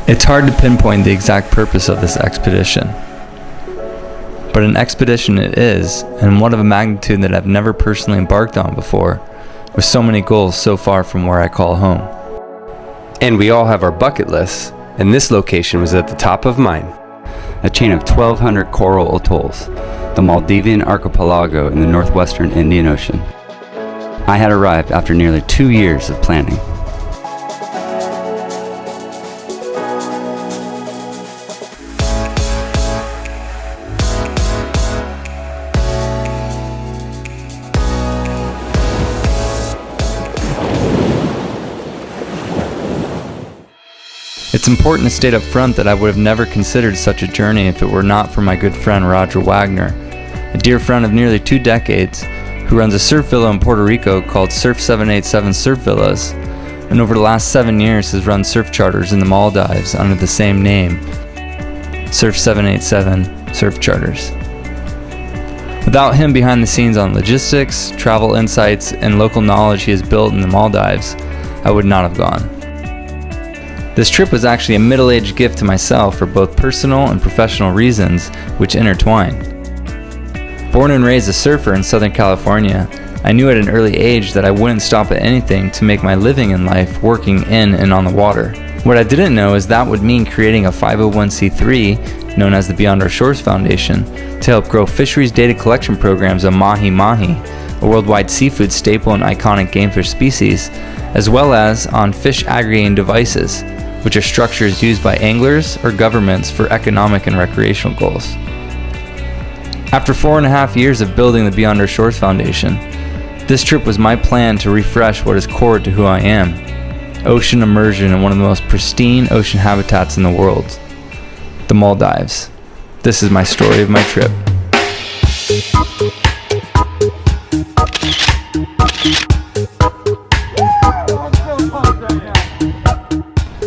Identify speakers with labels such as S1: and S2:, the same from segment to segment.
S1: It's hard to pinpoint the exact purpose of this expedition. But an expedition it is, and one of a magnitude that I've never personally embarked on before, with so many goals so far from where I call home.
S2: And we all have our bucket lists, and this location was at the top of mine.
S3: A chain of 1,200 coral atolls, the Maldivian archipelago in the northwestern Indian Ocean. I had arrived after nearly 2 years of planning.
S1: It's important to state up front that I would have never considered such a journey if it were not for my good friend Roger Wagner, a dear friend of nearly 2 decades, who runs a surf villa in Puerto Rico called Surf 787 Surf Villas, and over the last 7 years has run surf charters in the Maldives under the same name, Surf 787 Surf Charters. Without him behind the scenes on logistics, travel insights, and local knowledge he has built in the Maldives, I would not have gone. This trip was actually a middle-aged gift to myself for both personal and professional reasons which intertwine. Born and raised a surfer in Southern California, I knew at an early age that I wouldn't stop at anything to make my living in life working in and on the water. What I didn't know is that would mean creating a 501c3 known as the Beyond Our Shores Foundation to help grow fisheries data collection programs on mahi-mahi, a worldwide seafood staple and iconic gamefish species, as well as on fish aggregating devices, which are structures used by anglers or governments for economic and recreational goals. After 4.5 years of building the Beyond Our Shores Foundation, this trip was my plan to refresh what is core to who I am: ocean immersion in one of the most pristine ocean habitats in the world, the Maldives. This is my story of my trip.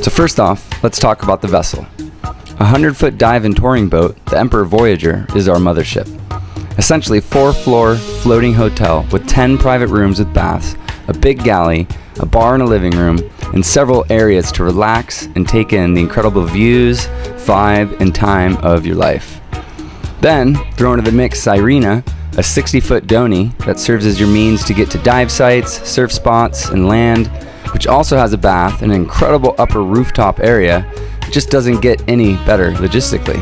S3: So first off, let's talk about the vessel. A 100-foot dive and touring boat, the Emperor Voyager, is our mothership. Essentially a 4-floor floating hotel with 10 private rooms with baths, a big galley, a bar and a living room, and several areas to relax and take in the incredible views, vibe, and time of your life. Then, throw into the mix Sirena, a 60-foot donie that serves as your means to get to dive sites, surf spots, and land, which also has a bath and an incredible upper rooftop area. It just doesn't get any better logistically.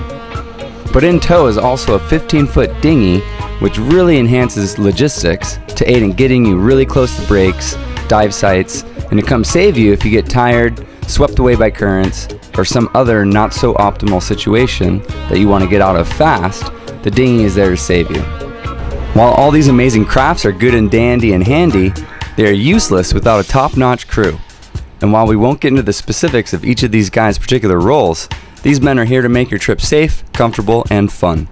S3: But in tow is also a 15-foot dinghy, which really enhances logistics to aid in getting you really close to breaks, dive sites, and to come save you if you get tired, swept away by currents, or some other not so optimal situation that you want to get out of fast. The dinghy is there to save you. While all these amazing crafts are good and dandy and handy, they are useless without a top-notch crew. And while we won't get into the specifics of each of these guys' particular roles, these men are here to make your trip safe, comfortable, and fun.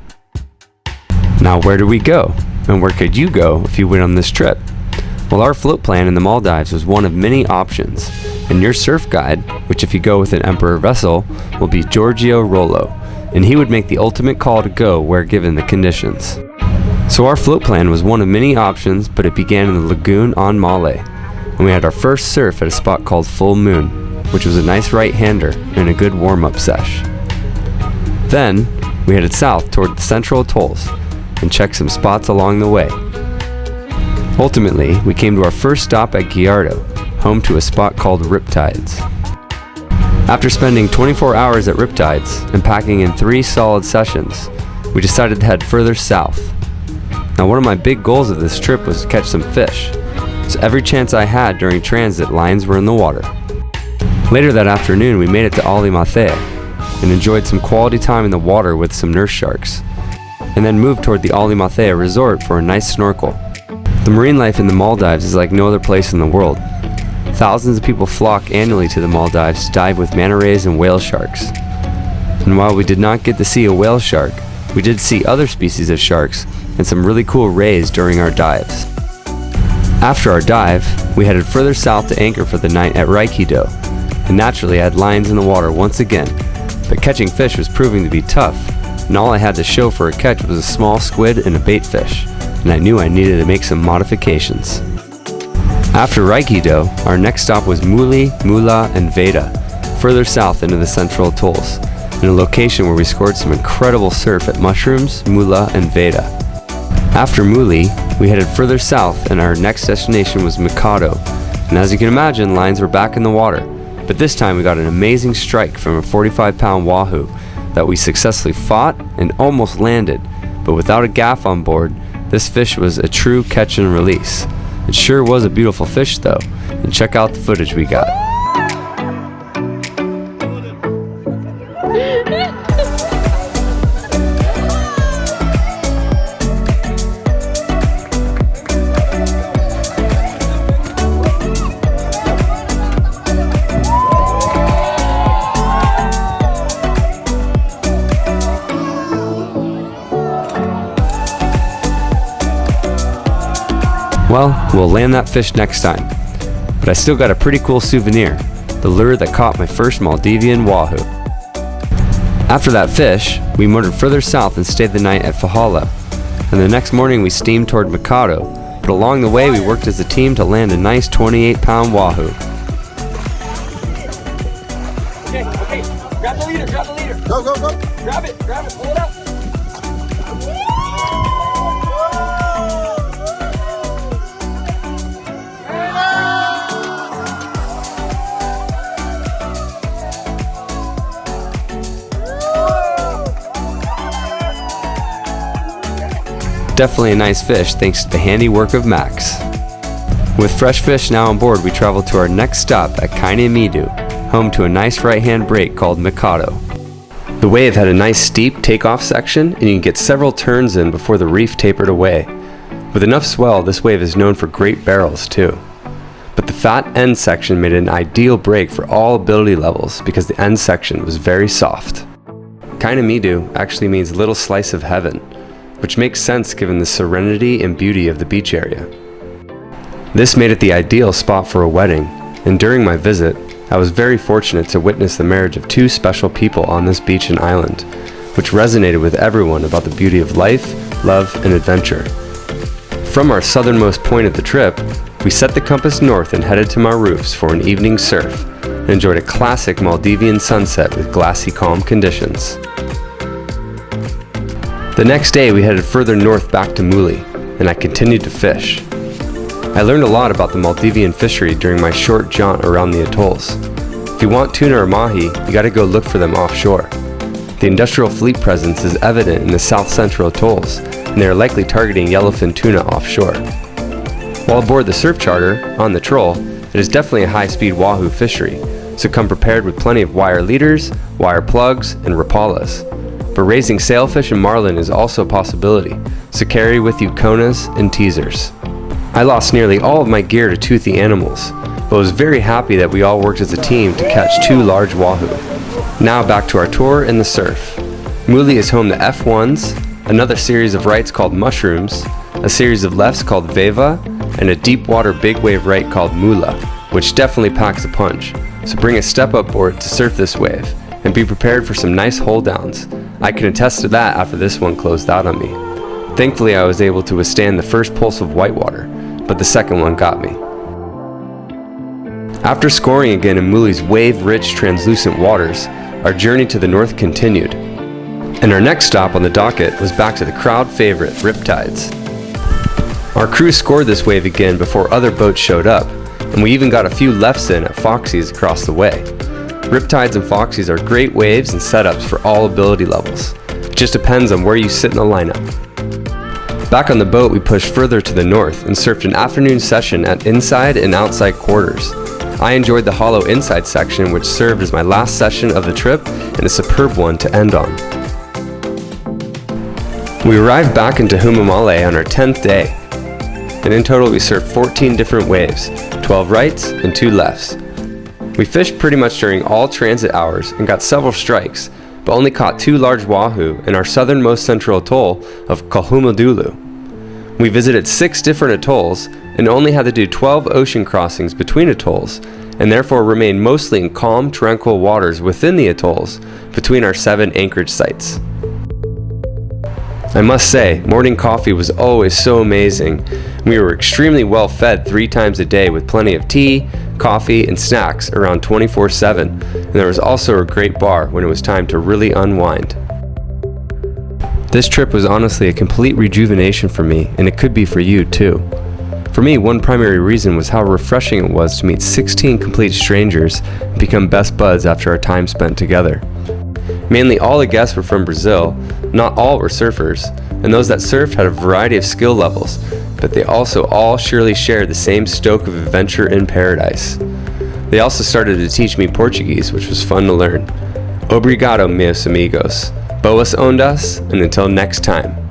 S2: Now, where do we go? And where could you go if you went on this trip? Well, our float plan in the Maldives was one of many options, and your surf guide, which if you go with an Emperor vessel, will be Giorgio Rollo, and he would make the ultimate call to go where given the conditions. So our float plan was one of many options, but it began in the lagoon on Male, and we had our first surf at a spot called Full Moon, which was a nice right-hander and a good warm-up sesh. Then, we headed south toward the Central Atolls and checked some spots along the way. Ultimately, we came to our first stop at Gallardo, home to a spot called Riptides. After spending 24 hours at Riptides and packing in 3 solid sessions, we decided to head further south. Now, one of my big goals of this trip was to catch some fish, so every chance I had during transit, lines were in the water. Later that afternoon, we made it to Ali Mathea and enjoyed some quality time in the water with some nurse sharks, and then moved toward the Ali Mathea resort for a nice snorkel. The marine life in the Maldives is like no other place in the world. Thousands of people flock annually to the Maldives to dive with manta rays and whale sharks. And while we did not get to see a whale shark, we did see other species of sharks and some really cool rays during our dives. After our dive, we headed further south to anchor for the night at Raikido, and naturally I had lines in the water once again, but catching fish was proving to be tough, and all I had to show for a catch was a small squid and a bait fish, and I knew I needed to make some modifications. After Raikido, our next stop was Muli, Mula, and Veda further south into the Central Atolls, in a location where we scored some incredible surf at Mushrooms, Mula, and Veda. After Muli, we headed further south and our next destination was Mikado, and as you can imagine, lines were back in the water, but this time we got an amazing strike from a 45-pound wahoo that we successfully fought and almost landed, but without a gaff on board, this fish was a true catch and release. It sure was a beautiful fish though, and check out the footage we got. Well, we'll land that fish next time. But I still got a pretty cool souvenir, the lure that caught my first Maldivian wahoo. After that fish, we motored further south and stayed the night at Fahala, and the next morning we steamed toward Mikado, but along the way we worked as a team to land a nice 28-pound wahoo.
S4: Okay, grab the leader, Go. Grab it, pull it up.
S2: Definitely a nice fish thanks to the handiwork of Max. With fresh fish now on board, we travel to our next stop at Kaine Midu, home to a nice right-hand break called Mikado. The wave had a nice steep takeoff section and you can get several turns in before the reef tapered away. With enough swell, this wave is known for great barrels too. But the fat end section made it an ideal break for all ability levels because the end section was very soft. Kaine Midu actually means little slice of heaven, which makes sense given the serenity and beauty of the beach area. This made it the ideal spot for a wedding, and during my visit, I was very fortunate to witness the marriage of two special people on this beach and island, which resonated with everyone about the beauty of life, love, and adventure. From our southernmost point of the trip, we set the compass north and headed to Maldives for an evening surf, and enjoyed a classic Maldivian sunset with glassy calm conditions. The next day we headed further north back to Muli, and I continued to fish. I learned a lot about the Maldivian fishery during my short jaunt around the atolls. If you want tuna or mahi, you gotta go look for them offshore. The industrial fleet presence is evident in the south central atolls, and they are likely targeting yellowfin tuna offshore. While aboard the surf charter, on the Troll, it is definitely a high-speed wahoo fishery, so come prepared with plenty of wire leaders, wire plugs, and rapalas. But raising sailfish and marlin is also a possibility, so carry with you konas and teasers. I lost nearly all of my gear to toothy animals, but was very happy that we all worked as a team to catch two large wahoo. Now back to our tour in the surf. Muli is home to F1s, another series of rights called Mushrooms, a series of lefts called Veva, and a deep water big wave right called Mula, which definitely packs a punch, so bring a step-up board to surf this wave, and be prepared for some nice hold downs. I can attest to that after this one closed out on me. Thankfully I was able to withstand the first pulse of whitewater, but the second one got me. After scoring again in Muli's wave-rich translucent waters, our journey to the north continued, and our next stop on the docket was back to the crowd favorite Riptides. Our crew scored this wave again before other boats showed up, and we even got a few lefts in at Foxy's across the way. Riptides and Foxys are great waves and setups for all ability levels. It just depends on where you sit in the lineup. Back on the boat, we pushed further to the north and surfed an afternoon session at inside and outside quarters. I enjoyed the hollow inside section, which served as my last session of the trip and a superb one to end on. We arrived back into Humamale on our 10th day, and in total we surfed 14 different waves, 12 rights and 2 lefts. We fished pretty much during all transit hours and got several strikes, but only caught 2 large wahoo in our southernmost central atoll of Kalhumadulu. We visited 6 different atolls and only had to do 12 ocean crossings between atolls, and therefore remained mostly in calm, tranquil waters within the atolls between our 7 anchorage sites. I must say, morning coffee was always so amazing. We were extremely well fed 3 times a day with plenty of tea, coffee, and snacks around 24/7, and there was also a great bar when it was time to really unwind. This trip was honestly a complete rejuvenation for me, and it could be for you too. For me, one primary reason was how refreshing it was to meet 16 complete strangers and become best buds after our time spent together. Mainly all the guests were from Brazil, not all were surfers, and those that surfed had a variety of skill levels, but they also all surely shared the same stoke of adventure in paradise. They also started to teach me Portuguese, which was fun to learn. Obrigado, meus amigos. Boas ondas, and until next time.